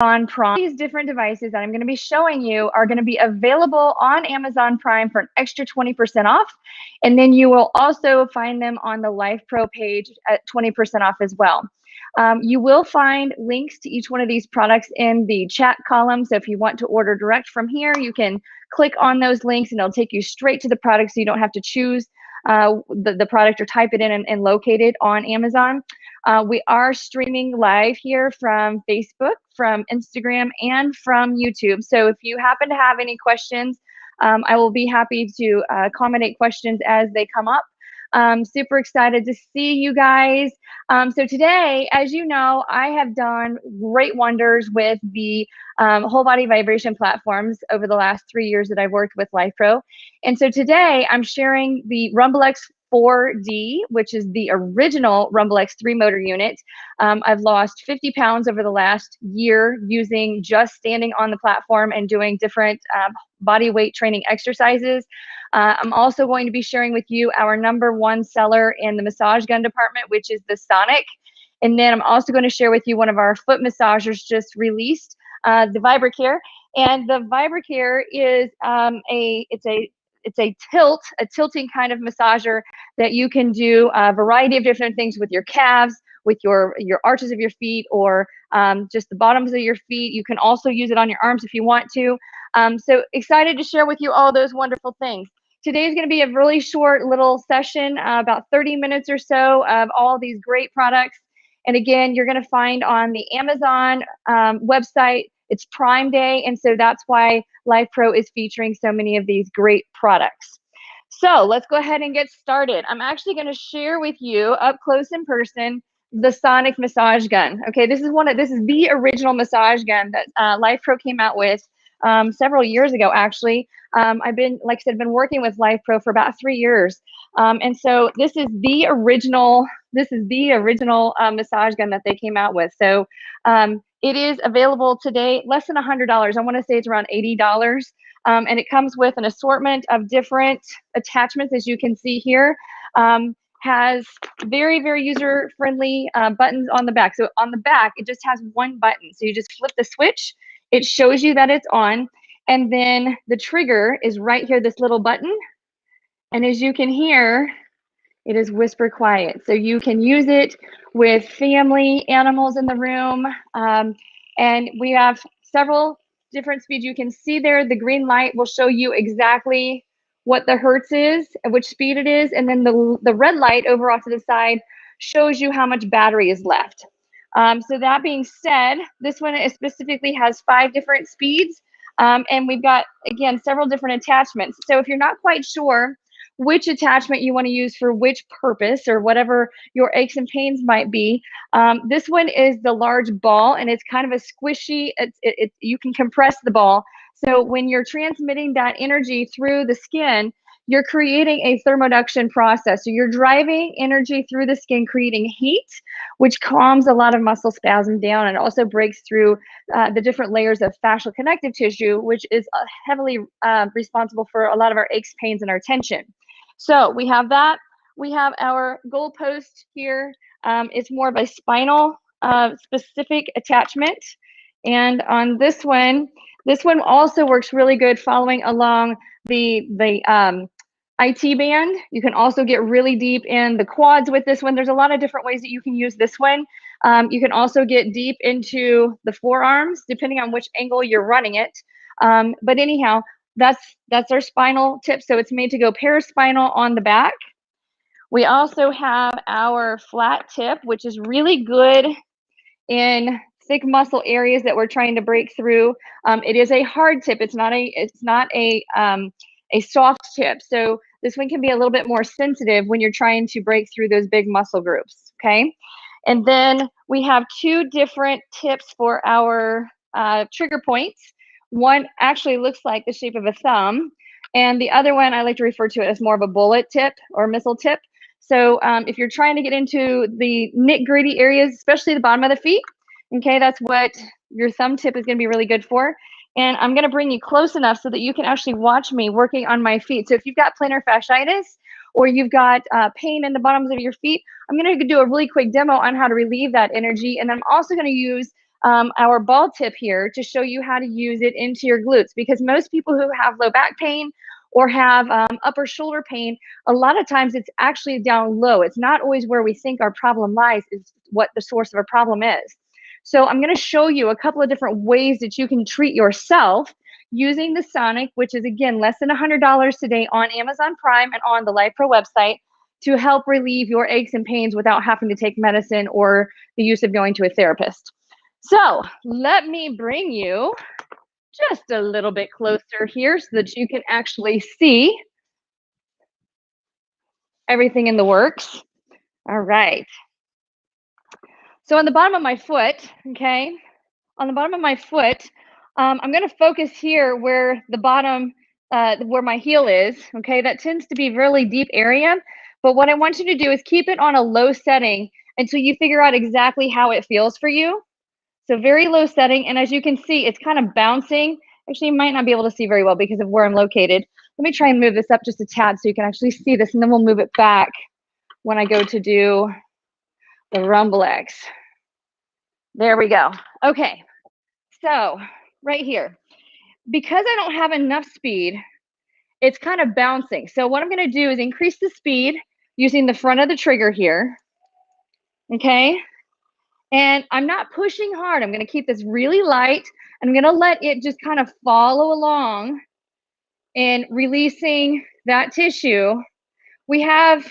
on Prime. These different devices that I'm going to be showing you are going to be available on Amazon Prime for an extra 20% off. And then you will also find them on the Life Pro page at 20% off as well. You will find links to each one of these products in the chat column. So if you want to order direct from here, you can click on those links and it'll take you straight to the product so you don't have to choose the product or type it in and locate it on Amazon. We are streaming live here from Facebook, from Instagram, and from YouTube. So if you happen to have any questions, I will be happy to accommodate questions as they come up. Super excited to see you guys. So today, as you know, I have done great wonders with the whole body vibration platforms over the last 3 years that I've worked with Life Pro. And so today I'm sharing the Rumblex 4D, which is the original Rumblex 3-motor unit. I've lost 50 pounds over the last year using just standing on the platform and doing different body weight training exercises. I'm also going to be sharing with you our #1 seller in the massage gun department, which is the Sonic. And then I'm also going to share with you one of our foot massagers just released, the VibraCare. And the VibraCare is it's a tilting kind of massager that you can do a variety of different things with your calves, with your arches of your feet, or just the bottoms of your feet. You can also use it on your arms if you want to. So excited to share with you all those wonderful things. Today is going to be a really short little session, about 30 minutes or so of all these great products. And again, you're going to find on the Amazon website, it's Prime Day, and so that's why Life Pro is featuring so many of these great products. So let's go ahead and get started. I'm actually going to share with you up close in person the Sonic massage gun. Okay, this is the original massage gun that Life Pro came out with several years ago, actually. I've been, like I said, been working with Life Pro for about 3 years, and so this is the original massage gun that they came out with. So it is available today, less than $100. I want to say it's around $80, and it comes with an assortment of different attachments, as you can see here. Has very, very user-friendly buttons on the back. So on the back, it just has one button. So you just flip the switch. It shows you that it's on. And then the trigger is right here, this little button. And as you can hear, it is whisper quiet. So you can use it with family, animals in the room. And we have several different speeds. You can see there, the green light will show you exactly what the hertz is, which speed it is. And then the red light over off to the side shows you how much battery is left. So that being said, this one specifically has 5 different speeds. And we've got, again, several different attachments. So if you're not quite sure which attachment you want to use for which purpose or whatever your aches and pains might be, this one is the large ball, and it's kind of a squishy, you can compress the ball. So when you're transmitting that energy through the skin, you're creating a thermoduction process. So you're driving energy through the skin, creating heat, which calms a lot of muscle spasm down, and also breaks through the different layers of fascial connective tissue, which is heavily responsible for a lot of our aches, pains, and our tension. So we have that. We have our goalpost here. It's more of a spinal specific attachment. And on this one also works really good following along the IT band. You can also get really deep in the quads with this one. There's a lot of different ways that you can use this one. You can also get deep into the forearms, depending on which angle you're running it. But anyhow, that's our spinal tip. So it's made to go paraspinal on the back. We also have our flat tip, which is really good in thick muscle areas that we're trying to break through. It is a hard tip. It's not a soft tip. So this one can be a little bit more sensitive when you're trying to break through those big muscle groups. Okay. And then we have 2 different tips for our trigger points. One actually looks like the shape of a thumb, and the other one I like to refer to it as more of a bullet tip or missile tip. So if you're trying to get into the nitty-gritty areas, especially the bottom of the feet, okay, that's what your thumb tip is going to be really good for. And I'm going to bring you close enough so that you can actually watch me working on my feet. So if you've got plantar fasciitis or you've got pain in the bottoms of your feet, I'm going to do a really quick demo on how to relieve that energy. And I'm also going to use our ball tip here to show you how to use it into your glutes, because most people who have low back pain or have upper shoulder pain, a lot of times it's actually down low. It's not always where we think our problem lies, is what the source of a problem is. So I'm going to show you a couple of different ways that you can treat yourself using the Sonic, which is, again, less than $100 today on Amazon Prime and on the Life Pro website, to help relieve your aches and pains without having to take medicine or the use of going to a therapist. So let me bring you just a little bit closer here so that you can actually see everything in the works. All right. So on the bottom of my foot, okay, on the bottom of my foot, I'm going to focus here where the bottom, where my heel is, okay? That tends to be a really deep area, but what I want you to do is keep it on a low setting until you figure out exactly how it feels for you. So very low setting, and as you can see, it's kind of bouncing. Actually, you might not be able to see very well because of where I'm located. Let me try and move this up just a tad so you can actually see this, and then we'll move it back when I go to do the Rumblex. There we go. Okay, so right here, because I don't have enough speed, it's kind of bouncing. So what I'm going to do is increase the speed using the front of the trigger here, okay? And I'm not pushing hard. I'm going to keep this really light. I'm going to let it just kind of follow along and releasing that tissue. We have,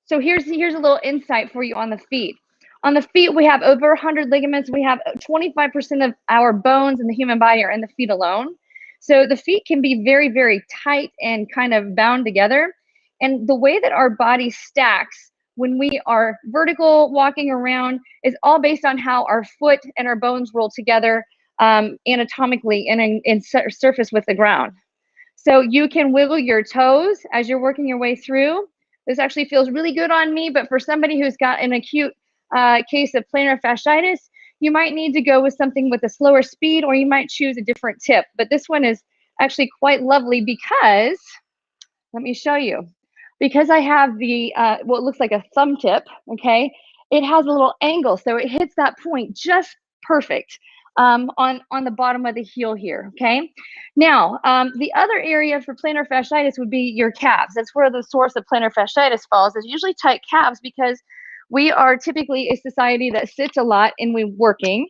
so here's a little insight for you on the feet. On the feet, we have over 100 ligaments. We have 25% of our bones in the human body are in the feet alone. So the feet can be very, very tight and kind of bound together. And the way that our body stacks when we are vertical walking around is all based on how our foot and our bones roll together anatomically and in surface with the ground. So you can wiggle your toes as you're working your way through. This actually feels really good on me, but for somebody who's got an acute case of plantar fasciitis, you might need to go with something with a slower speed, or you might choose a different tip. But this one is actually quite lovely because, let me show you, because I have the, what looks like a thumb tip, okay? It has a little angle, so it hits that point just perfect on the bottom of the heel here, okay? Now, the other area for plantar fasciitis would be your calves. That's where the source of plantar fasciitis falls, is usually tight calves, because we are typically a society that sits a lot and we're working.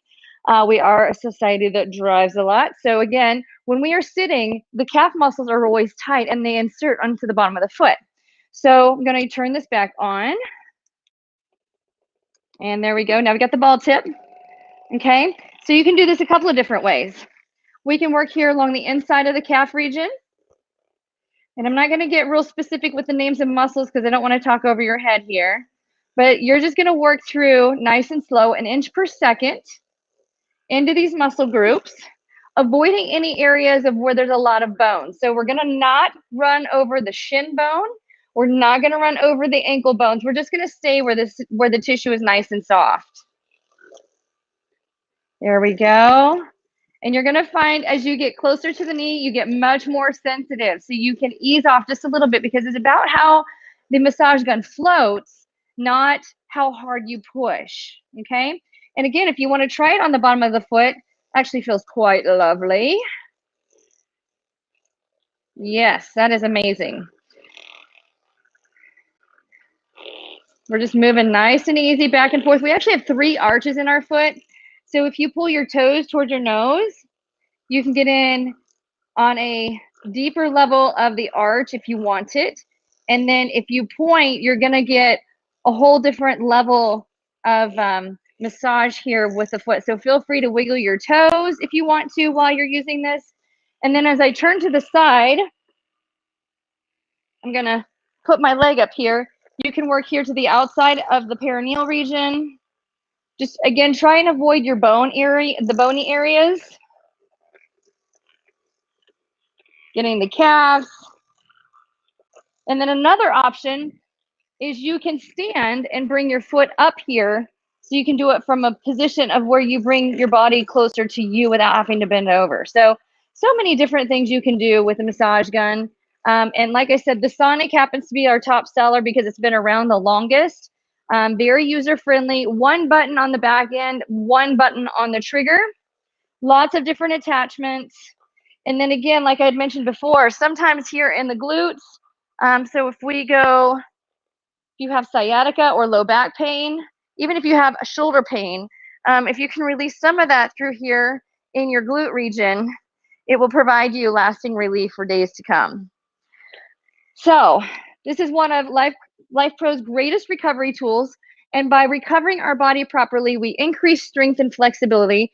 We are a society that drives a lot. So again, when we are sitting, the calf muscles are always tight and they insert onto the bottom of the foot. So I'm going to turn this back on. And there we go. Now we got the ball tip. Okay. So you can do this a couple of different ways. We can work here along the inside of the calf region. And I'm not going to get real specific with the names of muscles because I don't want to talk over your head here. But you're just going to work through nice and slow, an inch per second, into these muscle groups, avoiding any areas of where there's a lot of bone. So we're going to not run over the shin bone. We're not going to run over the ankle bones. We're just going to stay where the tissue is nice and soft. There we go. And you're going to find as you get closer to the knee, you get much more sensitive. So you can ease off just a little bit, because it's about how the massage gun floats, not how hard you push. Okay. And again, if you want to try it on the bottom of the foot, actually feels quite lovely. Yes, that is amazing. We're just moving nice and easy back and forth. We actually have 3 arches in our foot. So if you pull your toes towards your nose, you can get in on a deeper level of the arch if you want it. And then if you point, you're going to get a whole different level of massage here with the foot. So feel free to wiggle your toes if you want to while you're using this. And then as I turn to the side, I'm going to put my leg up here. You can work here to the outside of the perineal region. Just again, try and avoid your bone area, the bony areas. Getting the calves. And then another option is you can stand and bring your foot up here, so you can do it from a position of where you bring your body closer to you without having to bend over. So many different things you can do with a massage gun. And like I said, the Sonic happens to be our top seller because it's been around the longest. Very user-friendly. One button on the back end, one button on the trigger. Lots of different attachments. And then again, like I had mentioned before, sometimes here in the glutes, so if we go, if you have sciatica or low back pain, even if you have a shoulder pain, if you can release some of that through here in your glute region, it will provide you lasting relief for days to come. So this is one of LifePro's greatest recovery tools. And by recovering our body properly, we increase strength and flexibility.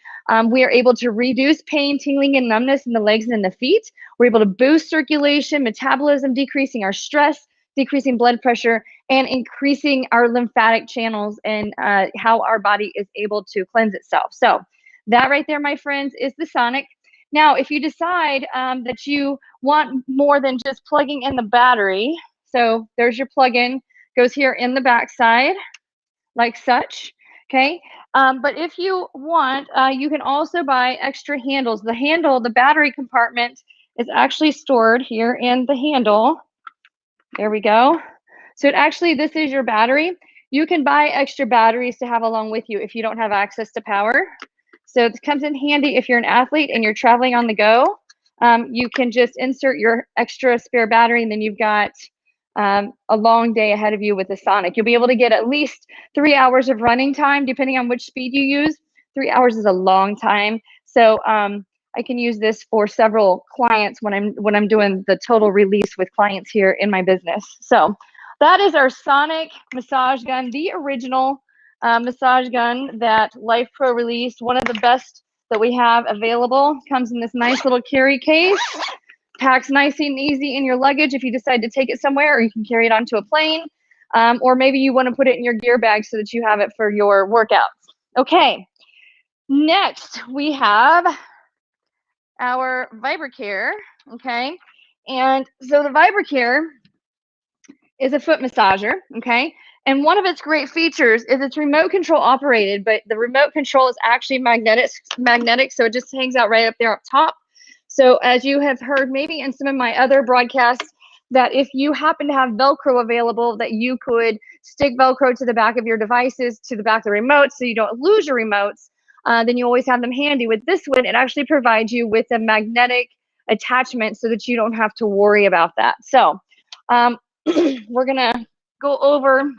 We are able to reduce pain, tingling, and numbness in the legs and in the feet. We're able to boost circulation, metabolism, decreasing our stress, decreasing blood pressure, and increasing our lymphatic channels and how our body is able to cleanse itself. So that right there, my friends, is the Sonic. Now, if you decide that you want more than just plugging in the battery, so there's your plug-in, goes here in the backside, like such, okay? But if you want, you can also buy extra handles. The handle, the battery compartment is actually stored here in the handle. There we go. So it actually, this is your battery. You can buy extra batteries to have along with you if you don't have access to power. So it comes in handy if you're an athlete and you're traveling on the go. You can just insert your extra spare battery, and then you've got a long day ahead of you with the Sonic. You'll be able to get at least 3 hours of running time, depending on which speed you use. 3 hours is a long time. So I can use this for several clients when I'm doing the total release with clients here in my business. So that is our Sonic massage gun, the original massage gun that LifePro released. One of the best that we have available. Comes in this nice little carry case. Packs nice and easy in your luggage if you decide to take it somewhere, or you can carry it onto a plane. Or maybe you want to put it in your gear bag so that you have it for your workouts. Okay, next we have our VibraCare, okay? And so the VibraCare is a foot massager, okay? And one of its great features is it's remote control operated, but the remote control is actually magnetic, so it just hangs out right up there up top. So as you have heard maybe in some of my other broadcasts, that if you happen to have Velcro available, that you could stick Velcro to the back of your devices, to the back of the remote, so you don't lose your remotes, then you always have them handy. With this one, it actually provides you with a magnetic attachment so that you don't have to worry about that. So we're gonna go over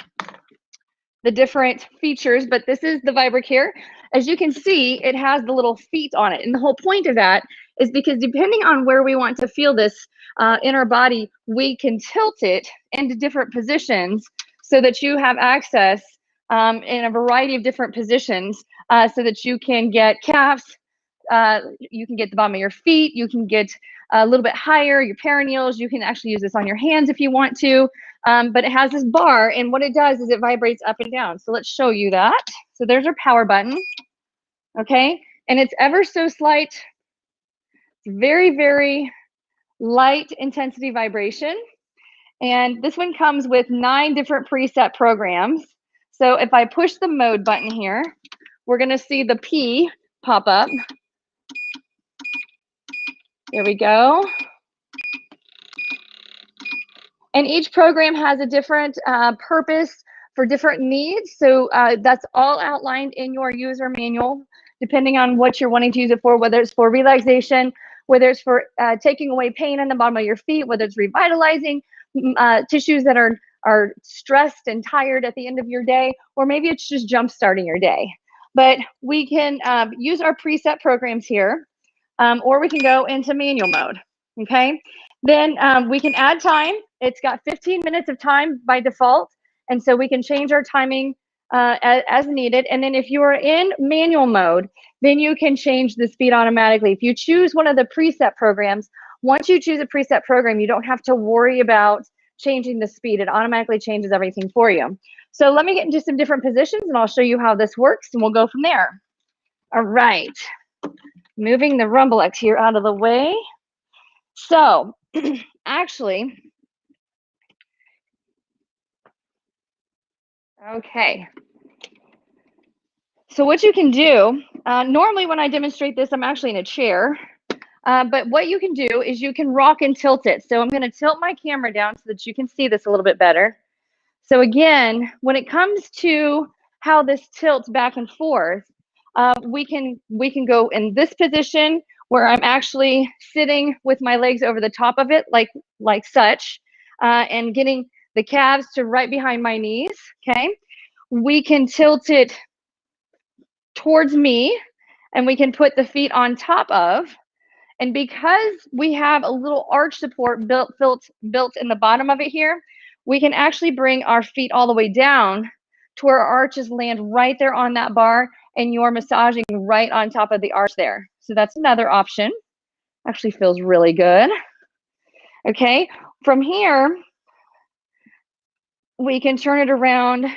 the different features, but this is the VibraCare. As you can see, it has the little feet on it. And the whole point of that is because depending on where we want to feel this in our body, we can tilt it into different positions so that you have access in a variety of different positions so that you can get calves, you can get the bottom of your feet, you can get a little bit higher, your perineals. You can actually use this on your hands if you want to. But it has this bar, and what it does is it vibrates up and down. So let's show you that. So there's our power button, okay? And it's ever so slight. It's very, very light intensity vibration. And this one comes with 9 different preset programs. So if I push the mode button here, we're gonna see the P pop up. There we go. And each program has a different purpose for different needs. So that's all outlined in your user manual, depending on what you're wanting to use it for, whether it's for relaxation, whether it's for taking away pain on the bottom of your feet, whether it's revitalizing tissues that are stressed and tired at the end of your day, or maybe it's just jump starting your day. But we can use our preset programs here, or we can go into manual mode, okay? Then we can add time. It's got 15 minutes of time by default, and so we can change our timing as needed. And then if you are in manual mode, then you can change the speed automatically. If you choose one of the preset programs, once you choose a preset program, you don't have to worry about changing the speed. It automatically changes everything for you. So let me get into some different positions, and I'll show you how this works, and we'll go from there. All right, moving the Rumblex here out of the way. So actually, okay. So what you can do, normally when I demonstrate this, I'm actually in a chair, but what you can do is you can rock and tilt it. So I'm gonna tilt my camera down so that you can see this a little bit better. So again, when it comes to how this tilts back and forth, we can go in this position where I'm actually sitting with my legs over the top of it, like such, and getting the calves to right behind my knees. Okay, we can tilt it towards me, and we can put the feet on top of. And because we have a little arch support built in the bottom of it here, we can actually bring our feet all the way down to where our arches land right there on that bar, and you're massaging right on top of the arch there. So that's another option. Actually feels really good. Okay, from here, we can turn it around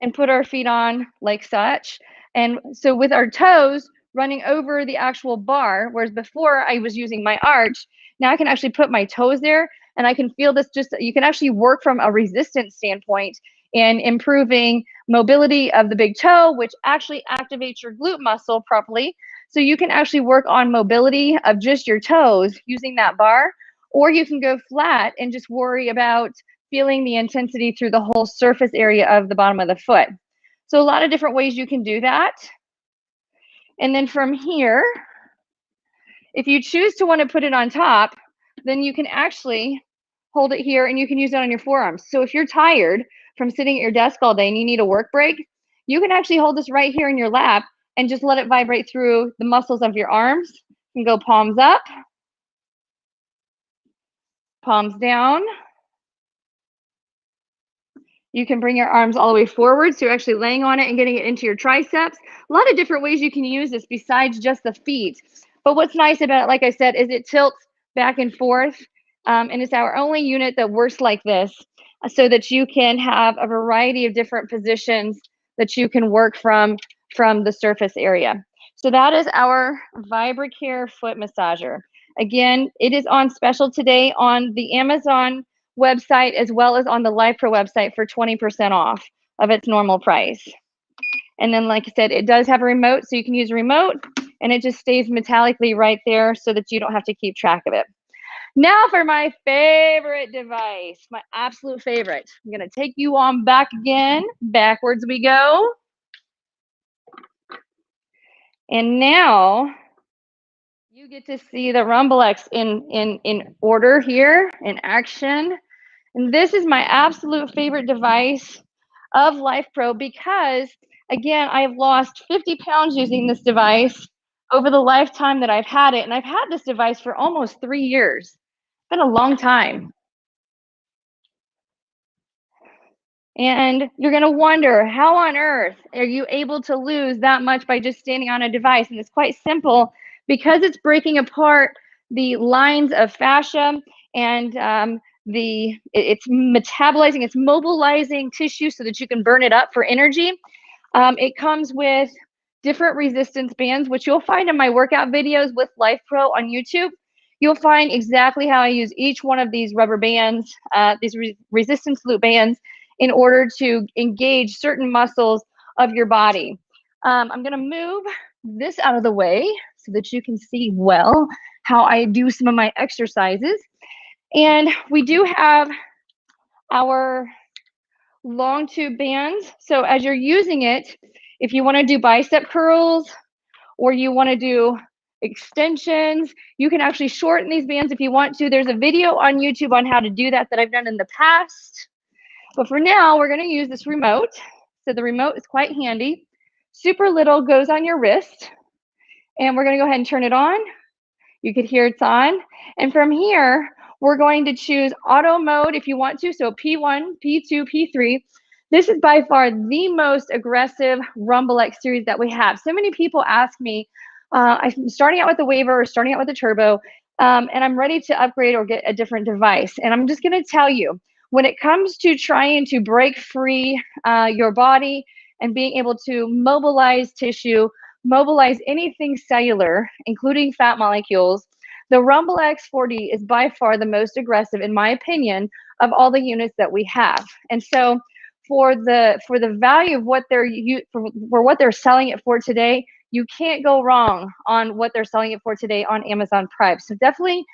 and put our feet on like such. And so with our toes running over the actual bar, whereas before I was using my arch, now I can actually put my toes there, and I can feel this. Just, you can actually work from a resistance standpoint in improving mobility of the big toe, which actually activates your glute muscle properly. So you can actually work on mobility of just your toes using that bar, or you can go flat and just worry about feeling the intensity through the whole surface area of the bottom of the foot. So a lot of different ways you can do that. And then from here, if you choose to want to put it on top, then you can actually hold it here, and you can use it on your forearms. So if you're tired from sitting at your desk all day and you need a work break, you can actually hold this right here in your lap and just let it vibrate through the muscles of your arms. You can go palms up, palms down. You can bring your arms all the way forward, so you're actually laying on it and getting it into your triceps. A lot of different ways you can use this besides just the feet. But what's nice about it, like I said, is it tilts back and forth. And it's our only unit that works like this, so that you can have a variety of different positions that you can work from the surface area. So that is our VibraCare foot massager. Again, it is on special today on the Amazon website as well as on the LifePro website for 20% off of its normal price. And then, like I said, it does have a remote, so you can use a remote, and it just stays metallically right there so that you don't have to keep track of it. Now for my favorite device, my absolute favorite. I'm gonna take you on back again. Backwards we go. And now you get to see the Rumblex in order here, in action. And this is my absolute favorite device of LifePro because, again, I have lost 50 pounds using this device over the lifetime that I've had it. And I've had this device for almost 3 years. It's been a long time. And you're going to wonder, how on earth are you able to lose that much by just standing on a device? And it's quite simple, because it's breaking apart the lines of fascia, and it's metabolizing, it's mobilizing tissue so that you can burn it up for energy. It comes with different resistance bands, which you'll find in my workout videos with LifePro on YouTube. You'll find exactly how I use each one of these rubber bands, these resistance loop bands, in order to engage certain muscles of your body. I'm going to move this out of the way so that you can see well how I do some of my exercises. And we do have our long tube bands. So as you're using it, if you want to do bicep curls or you want to do extensions, you can actually shorten these bands if you want to. There's a video on YouTube on how to do that I've done in the past. But for now, we're going to use this remote. So the remote is quite handy. Super little, goes on your wrist. And we're going to go ahead and turn it on. You could hear it's on. And from here, we're going to choose auto mode if you want to. So P1, P2, P3. This is by far the most aggressive Rumblex series that we have. So many people ask me, I'm starting out with the Waver or starting out with the Turbo, and I'm ready to upgrade or get a different device. And I'm just going to tell you, when it comes to trying to break free your body and being able to mobilize tissue, mobilize anything cellular, including fat molecules, the Rumblex 40 is by far the most aggressive, in my opinion, of all the units that we have. And so for the value of what for what they're selling it for today, you can't go wrong on what they're selling it for today on Amazon Prime. So definitely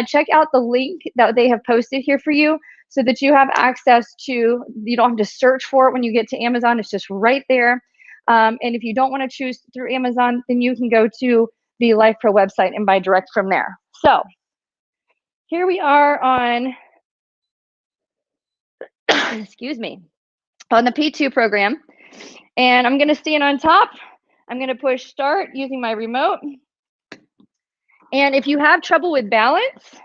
check out the link that they have posted here for you so that you have access to, you don't have to search for it when you get to Amazon. It's just right there. And if you don't want to choose through Amazon, then you can go to the Life Pro website and buy direct from there. So here we are on, excuse me, on the P2 program. And I'm going to stand on top. I'm going to push start using my remote. And if you have trouble with balance,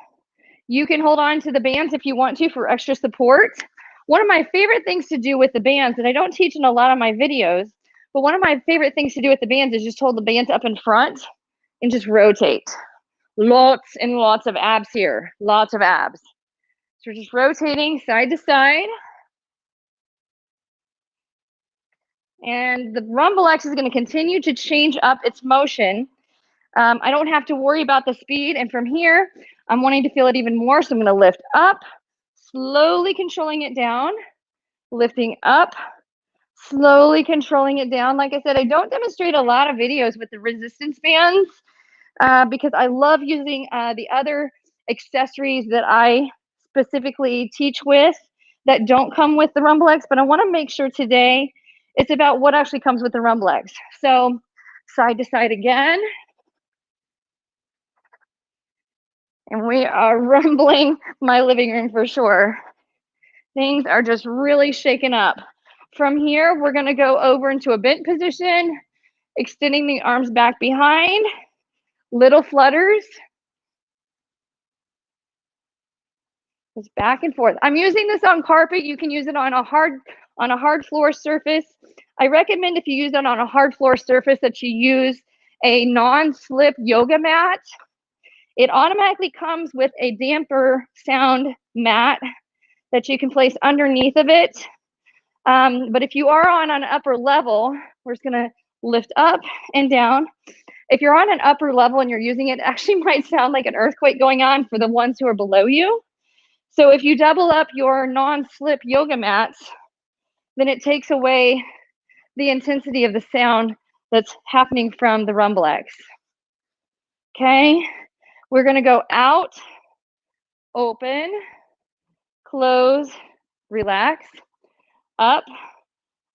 you can hold on to the bands if you want to for extra support. One of my favorite things to do with the bands, and I don't teach in a lot of my videos, but one of my favorite things to do with the bands is just hold the bands up in front and just rotate. Lots and lots of abs here, lots of abs. So we're just rotating side to side. And the Rumblex is going to continue to change up its motion. I don't have to worry about the speed. And from here, I'm wanting to feel it even more. So I'm going to lift up, slowly controlling it down, lifting up, slowly controlling it down. Like I said, I don't demonstrate a lot of videos with the resistance bands because I love using the other accessories that I specifically teach with that don't come with the Rumblex. But I want to make sure today it's about what actually comes with the Rumblex. So side to side again. And we are rumbling my living room for sure. Things are just really shaken up. From here, we're going to go over into a bent position, extending the arms back behind, little flutters. Just back and forth. I'm using this on carpet. You can use it on a hard floor surface. I recommend if you use it on a hard floor surface that you use a non-slip yoga mat. It automatically comes with a damper sound mat that you can place underneath of it. But if you are on an upper level, we're just gonna lift up and down. If you're on an upper level and you're using it, it actually might sound like an earthquake going on for the ones who are below you. So if you double up your non-slip yoga mats, then it takes away the intensity of the sound that's happening from the Rumblex. Okay, we're gonna go out, open, close, relax, up,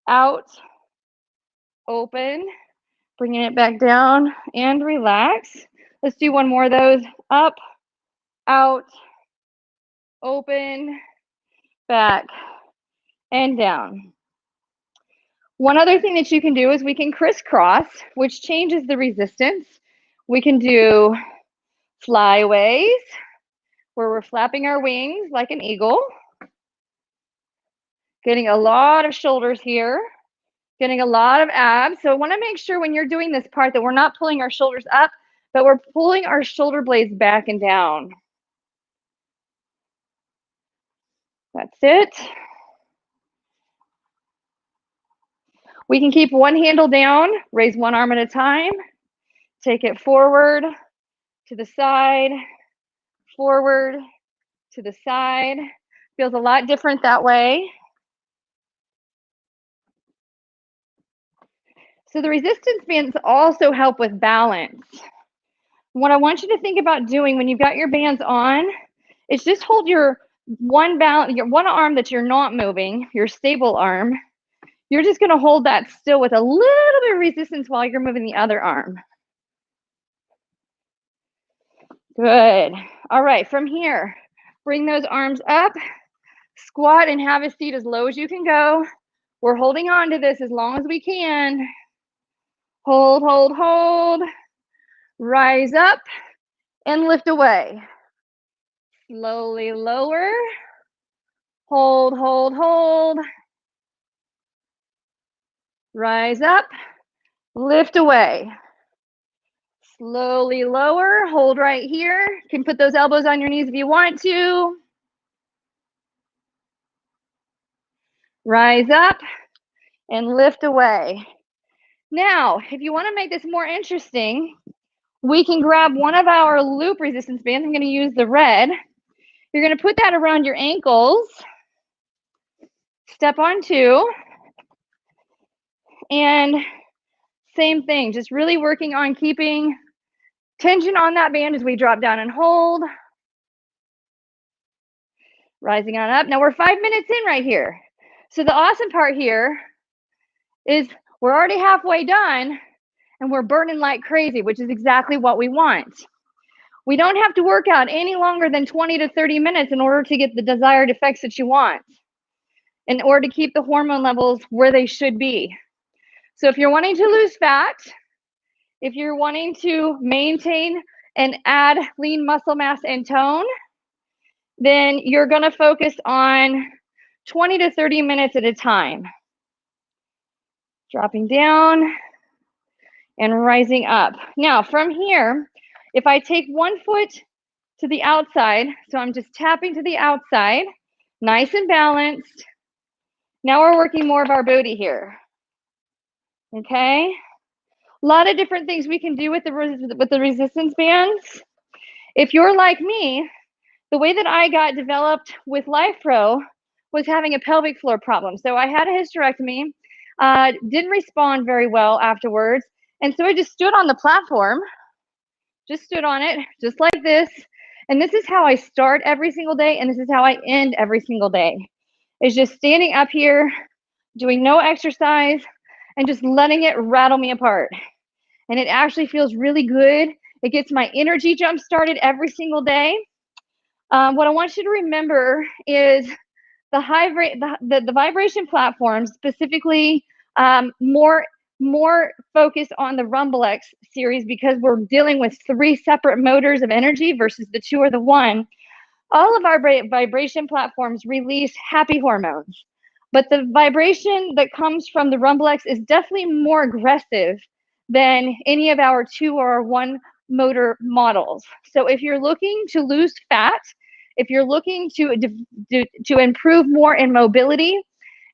out, open, bringing it back down and relax. Let's do one more of those. Up, out, open, back, and down. One other thing that you can do is we can crisscross, which changes the resistance. We can do flyaways, where we're flapping our wings like an eagle. Getting a lot of shoulders here. Getting a lot of abs. So I want to make sure when you're doing this part that we're not pulling our shoulders up, but we're pulling our shoulder blades back and down. That's it. We can keep one handle down, raise one arm at a time, take it forward, to the side, forward, to the side. Feels a lot different that way. So the resistance bands also help with balance. What I want you to think about doing when you've got your bands on is just hold your one arm that you're not moving, your stable arm. You're just going to hold that still with a little bit of resistance while you're moving the other arm. Good. All right, from here, bring those arms up, squat and have a seat as low as you can go. We're holding on to this as long as we can. Hold, hold, hold. Rise up and lift away. Slowly lower. Hold, hold, hold. Rise up, lift away. Slowly lower, hold right here. You can put those elbows on your knees if you want to. Rise up and lift away. Now, if you want to make this more interesting, we can grab one of our loop resistance bands. I'm going to use the red. You're going to put that around your ankles. Step on two. And same thing, just really working on keeping tension on that band as we drop down and hold. Rising on up. Now we're 5 minutes in right here. So the awesome part here is we're already halfway done and we're burning like crazy, which is exactly what we want. We don't have to work out any longer than 20 to 30 minutes in order to get the desired effects that you want, in order to keep the hormone levels where they should be. So if you're wanting to lose fat, if you're wanting to maintain and add lean muscle mass and tone, then you're going to focus on 20 to 30 minutes at a time. Dropping down and rising up. Now from here, if I take one foot to the outside, so I'm just tapping to the outside, nice and balanced. Now we're working more of our booty here. Okay? A lot of different things we can do with the resistance bands. If you're like me, the way that I got developed with LifePro was having a pelvic floor problem. So I had a hysterectomy, didn't respond very well afterwards. And so I just stood on the platform, just stood on it, just like this. And this is how I start every single day. And this is how I end every single day. Is just standing up here, doing no exercise, and just letting it rattle me apart. And it actually feels really good. It gets my energy jump started every single day. What I want you to remember is the vibration platforms, specifically more focused on the Rumblex series, because we're dealing with 3 separate motors of energy versus the 2 or the 1. All of our vibration platforms release happy hormones, but the vibration that comes from the Rumblex is definitely more aggressive than any of our 2 or 1 motor models. So if you're looking to lose fat, if you're looking to improve more in mobility,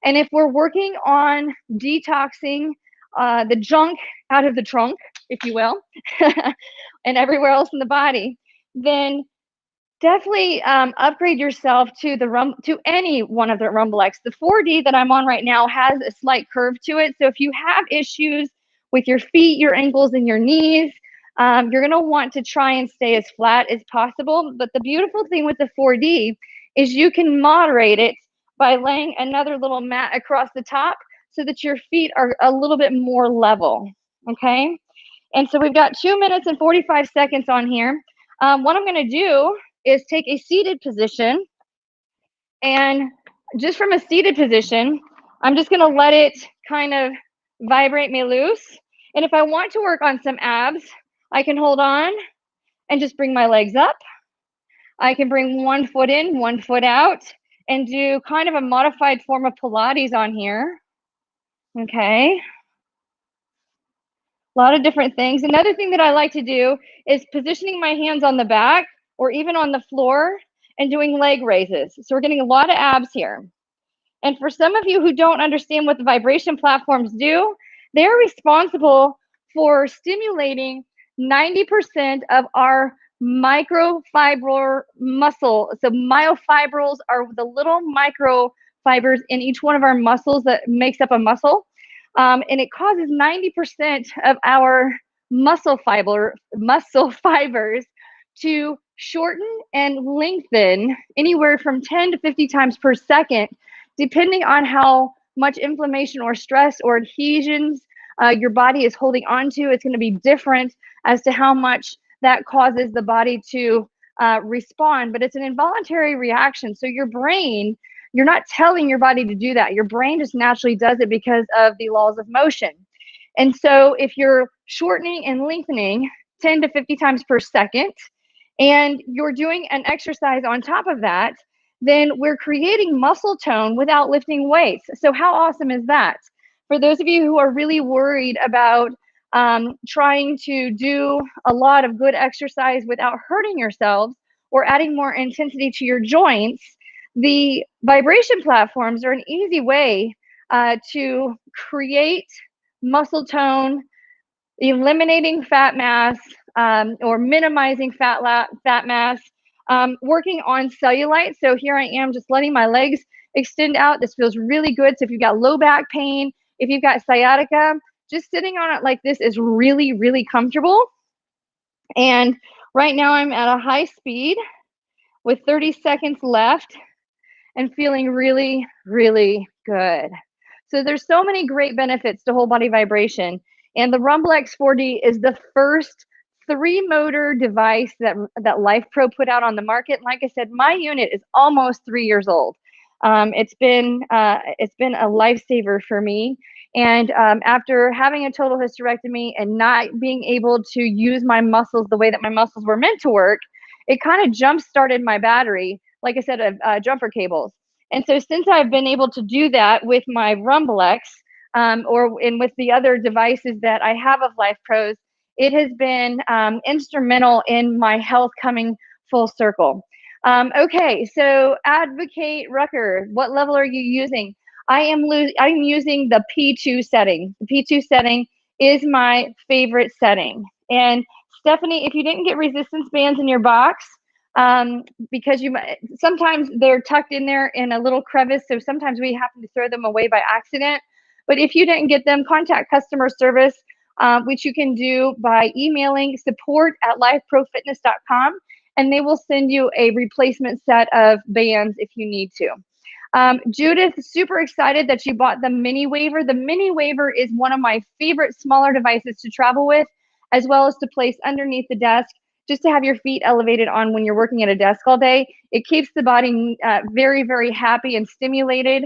and if we're working on detoxing the junk out of the trunk, if you will, and everywhere else in the body, then definitely upgrade yourself to any one of the Rumblex. The 4D that I'm on right now has a slight curve to it. So if you have issues with your feet, your ankles, and your knees, you're going to want to try and stay as flat as possible. But the beautiful thing with the 4D is you can moderate it by laying another little mat across the top so that your feet are a little bit more level. Okay. And so we've got 2 minutes and 45 seconds on here. What I'm going to do is take a seated position, and just from a seated position, I'm just going to let it kind of vibrate me loose. And if I want to work on some abs, I can hold on and just bring my legs up. I can bring one foot in, one foot out, and do kind of a modified form of Pilates on here. Okay. A lot of different things. Another thing that I like to do is positioning my hands on the back or even on the floor and doing leg raises. So we're getting a lot of abs here. And for some of you who don't understand what the vibration platforms do, they're responsible for stimulating 90% of our microfibril muscle. So myofibrils are the little microfibers in each one of our muscles that makes up a muscle. And it causes 90% of our muscle fibers to shorten and lengthen anywhere from 10 to 50 times per second, depending on how much inflammation or stress or adhesions your body is holding on to. It's going to be different as to how much that causes the body to respond, but it's an involuntary reaction. So your brain, you're not telling your body to do that. Your brain just naturally does it because of the laws of motion. And so if you're shortening and lengthening 10 to 50 times per second, and you're doing an exercise on top of that, then we're creating muscle tone without lifting weights. So how awesome is that? For those of you who are really worried about trying to do a lot of good exercise without hurting yourselves or adding more intensity to your joints, the vibration platforms are an easy way to create muscle tone, eliminating fat mass, or minimizing fat mass, working on cellulite. So here I am just letting my legs extend out. This feels really good. So if you've got low back pain, if you've got sciatica, just sitting on it like this is really, really comfortable. And right now I'm at a high speed with 30 seconds left. and feeling really, really good. So there's so many great benefits to whole body vibration. And the Rumblex 4D is the first 3-motor device that LifePro put out on the market. Like I said, my unit is almost 3 years old. It's been a lifesaver for me. And after having a total hysterectomy and not being able to use my muscles the way that my muscles were meant to work, it kind of jump started my battery, like I said, of jumper cables. And so since I've been able to do that with my Rumblex, and with the other devices that I have of LifePros, it has been instrumental in my health coming full circle. Okay, so Advocate Rucker, what level are you using? I'm using the P2 setting. The P2 setting is my favorite setting. And Stephanie, if you didn't get resistance bands in your box, because sometimes they're tucked in there in a little crevice, so sometimes we happen to throw them away by accident. But if you didn't get them, contact customer service, which you can do by emailing support@lifeprofitness.com, and they will send you a replacement set of bands if you need to. Judith, super excited that you bought the Mini Waver. The Mini Waver is one of my favorite smaller devices to travel with, as well as to place underneath the desk, just to have your feet elevated on when you're working at a desk all day. It keeps the body very, very happy and stimulated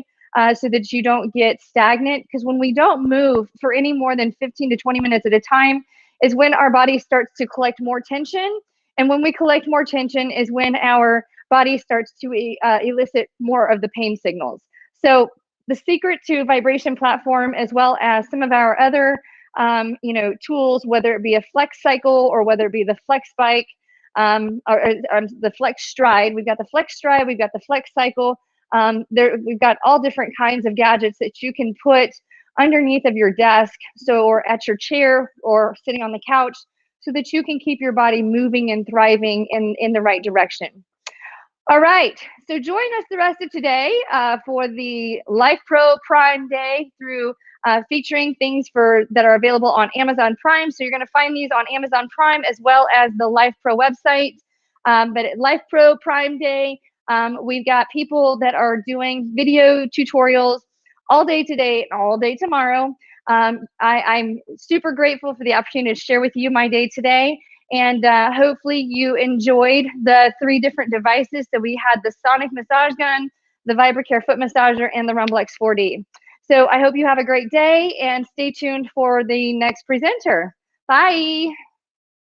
so that you don't get stagnant. Because when we don't move for any more than 15 to 20 minutes at a time is when our body starts to collect more tension. And when we collect more tension is when our body starts to elicit more of the pain signals. So the secret to Vibration Platform, as well as some of our other tools, whether it be a flex cycle or whether it be the flex bike or the flex stride. We've got the flex stride, we've got the flex cycle. We've got all different kinds of gadgets that you can put underneath of your desk, or at your chair or sitting on the couch, so that you can keep your body moving and thriving in the right direction. All right, so join us the rest of today for the LifePro Prime Day through featuring things that are available on Amazon Prime. So you're going to find these on Amazon Prime as well as the LifePro website. But at LifePro Prime Day, we've got people that are doing video tutorials all day today and all day tomorrow. I'm super grateful for the opportunity to share with you my day today. And hopefully you enjoyed the 3 different devices. So we had the Sonic massage gun, the VibraCare foot massager, and the Rumblex 4D. So I hope you have a great day and stay tuned for the next presenter. Bye.